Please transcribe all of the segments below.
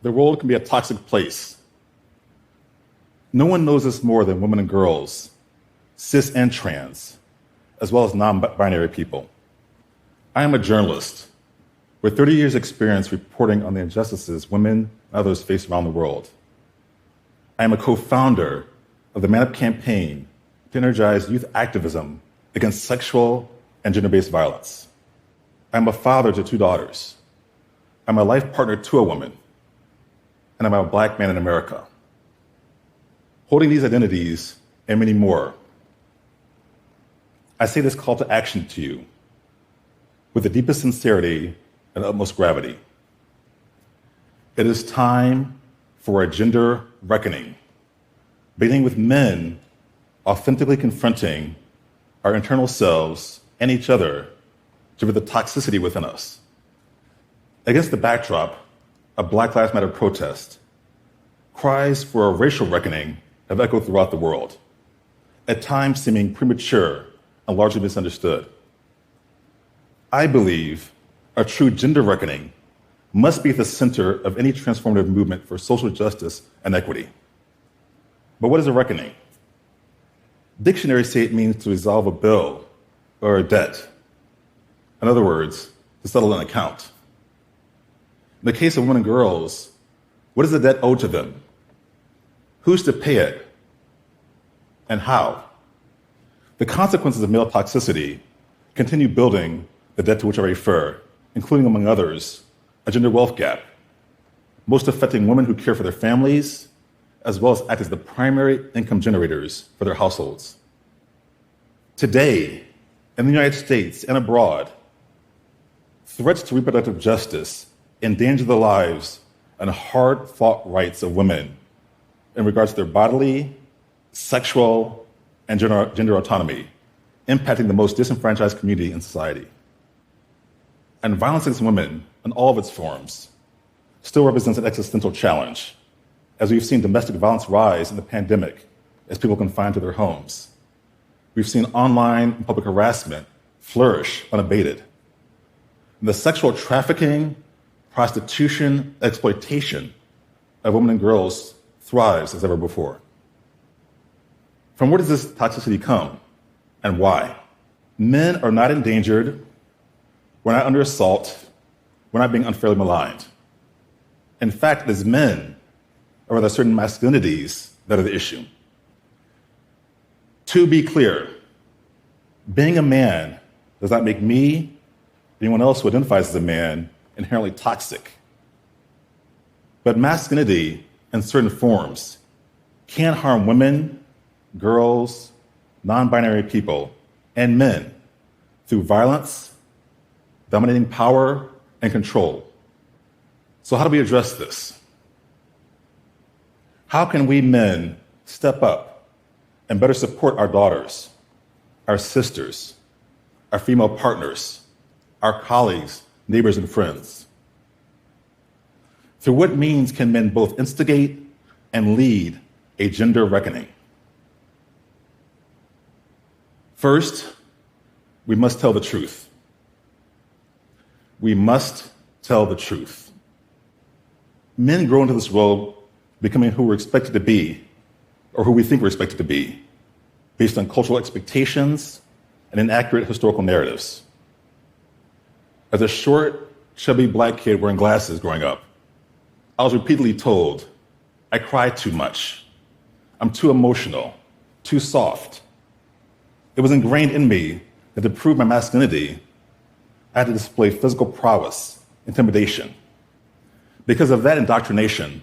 the world can be a toxic place. No one knows this more than women and girls, cis and trans, as well as non-binary people. I am a journalist with 30 years' experience reporting on the injustices women and others face around the world. I am a co-founder of the Man Up campaign to energize youth activism against sexual and gender-based violence. I'm a father to 2 daughters. I'm a life partner to a woman. And I'm a Black man in America. Holding these identities and many more, I say this call to action to you with the deepest sincerity and utmost gravity. It is time for a gender reckoning, beginning with men authentically confronting our internal selves and each other to rid the toxicity within us. Against the backdrop of Black Lives Matter protest, cries for a racial reckoning have echoed throughout the world, at times seeming premature and largely misunderstood. I believe a true gender reckoning must be at the center of any transformative movement for social justice and equity. But what is a reckoning? Dictionaries say it means to resolve a bill or a debt. In other words, to settle an account. In the case of women and girls, what is the debt owed to them? Who's to pay it? And how? The consequences of male toxicity continue building the debt to which I refer, including, among others, a gender wealth gap, most affecting women who care for their families, as well as act as the primary income generators for their households. Today, in the United States and abroad, threats to reproductive justice endanger the lives and hard-fought rights of women in regards to their bodily, sexual, and gender autonomy, impacting the most disenfranchised community in society. And violence against women, in all of its forms, still represents an existential challenge, as we've seen domestic violence rise in the pandemic as people confined to their homes. We've seen online and public harassment flourish unabated. And the sexual trafficking, prostitution, exploitation of women and girls thrives as ever before. From where does this toxicity come and why? Men are not endangered, we're not under assault, we're not being unfairly maligned. In fact, it is men, or rather certain masculinities, that are the issue. To be clear, being a man does not make me, anyone else who identifies as a man, inherently toxic. But masculinity, in certain forms, can harm women, girls, non-binary people, and men through violence, dominating power, and control. So how do we address this? How can we men step up and better support our daughters, our sisters, our female partners, our colleagues, neighbors, and friends? Through what means can men both instigate and lead a gender reckoning? First, we must tell the truth. We must tell the truth. Men grow into this world becoming who we're expected to be, or who we think we're expected to be, based on cultural expectations and inaccurate historical narratives. As a short, chubby Black kid wearing glasses growing up, I was repeatedly told, I cry too much, I'm too emotional, too soft. It was ingrained in me that to prove my masculinity, I had to display physical prowess, intimidation. Because of that indoctrination,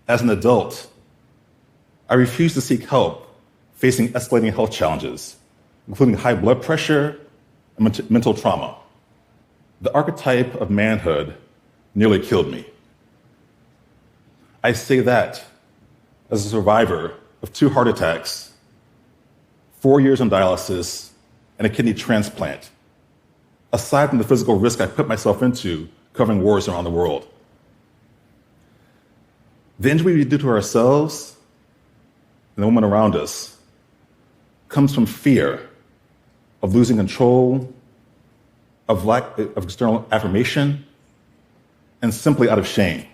as an adult, I refused to seek help facing escalating health challenges, including high blood pressure and mental trauma. The archetype of manhood nearly killed me. I say that as a survivor of 2 heart attacks, 4 years on dialysis, and a kidney transplant, aside from the physical risk I put myself into covering wars around the world. The injury we do to ourselves and the women around us comes from fear of losing control, of lack of external affirmation, and simply out of shame.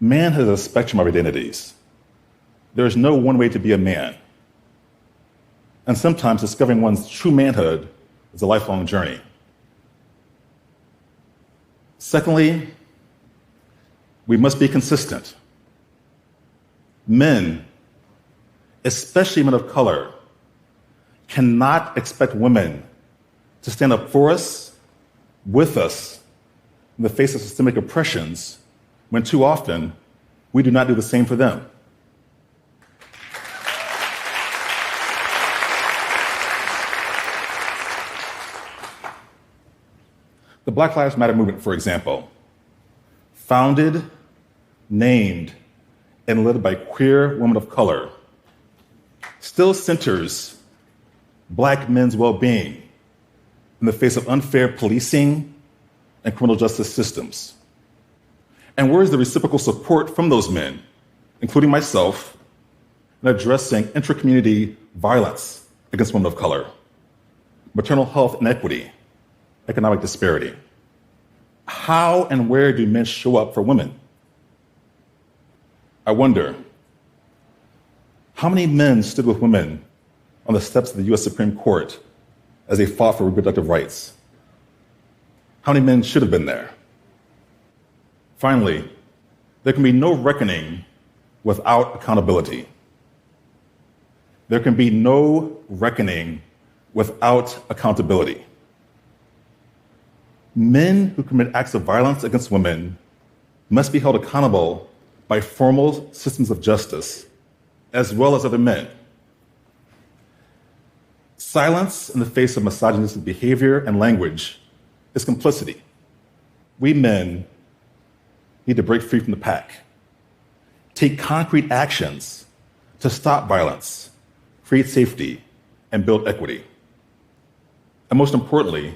Manhood is a spectrum of identities. There is no one way to be a man. And sometimes discovering one's true manhood is a lifelong journey. Secondly, we must be consistent. Men, especially men of color, cannot expect women to stand up for us, with us, in the face of systemic oppressions, when too often we do not do the same for them. The Black Lives Matter movement, for example, founded, named, and led by queer women of color, still centers Black men's well-being in the face of unfair policing and criminal justice systems. And where is the reciprocal support from those men, including myself, in addressing intra-community violence against women of color, maternal health inequity, economic disparity? How and where do men show up for women? I wonder, how many men stood with women on the steps of the US Supreme Court as they fought for reproductive rights? How many men should have been there? Finally, there can be no reckoning without accountability. There can be no reckoning without accountability. Men who commit acts of violence against women must be held accountable by formal systems of justice, as well as other men. Silence in the face of misogynistic behavior and language is complicity. We men need to break free from the pack, take concrete actions to stop violence, create safety, and build equity. And most importantly,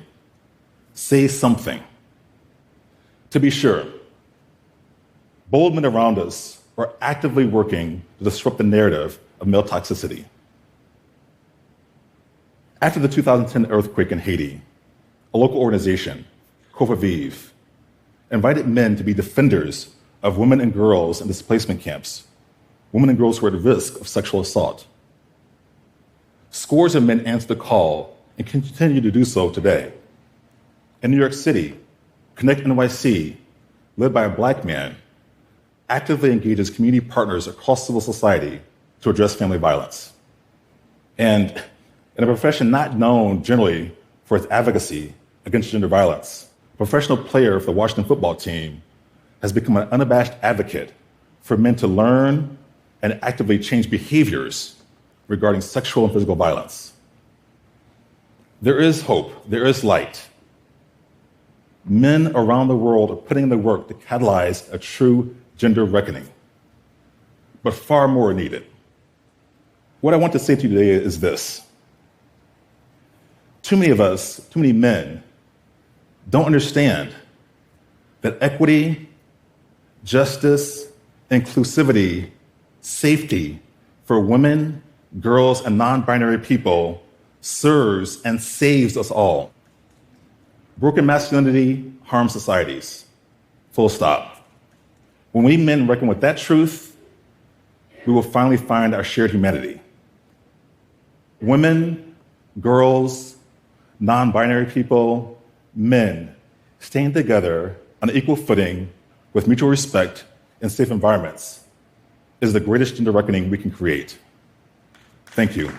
say something. To be sure, bold men around us are actively working to disrupt the narrative of male toxicity. After the 2010 earthquake in Haiti, a local organization, Kofaviv, invited men to be defenders of women and girls in displacement camps, women and girls who are at risk of sexual assault. Scores of men answered the call and continue to do so today. In New York City, Connect NYC, led by a Black man, actively engages community partners across civil society to address family violence. And in a profession not known generally for its advocacy against gender violence, a professional player for the Washington football team has become an unabashed advocate for men to learn and actively change behaviors regarding sexual and physical violence. There is hope, there is light. Men around the world are putting in the work to catalyze a true gender reckoning. But far more are needed. What I want to say to you today is this. Too many of us, too many men, don't understand that equity, justice, inclusivity, safety for women, girls, and non-binary people serves and saves us all. Broken masculinity harms societies. Full stop. When we men reckon with that truth, we will finally find our shared humanity. Women, girls, non-binary people, men, staying together on an equal footing with mutual respect in safe environments is the greatest gender reckoning we can create. Thank you.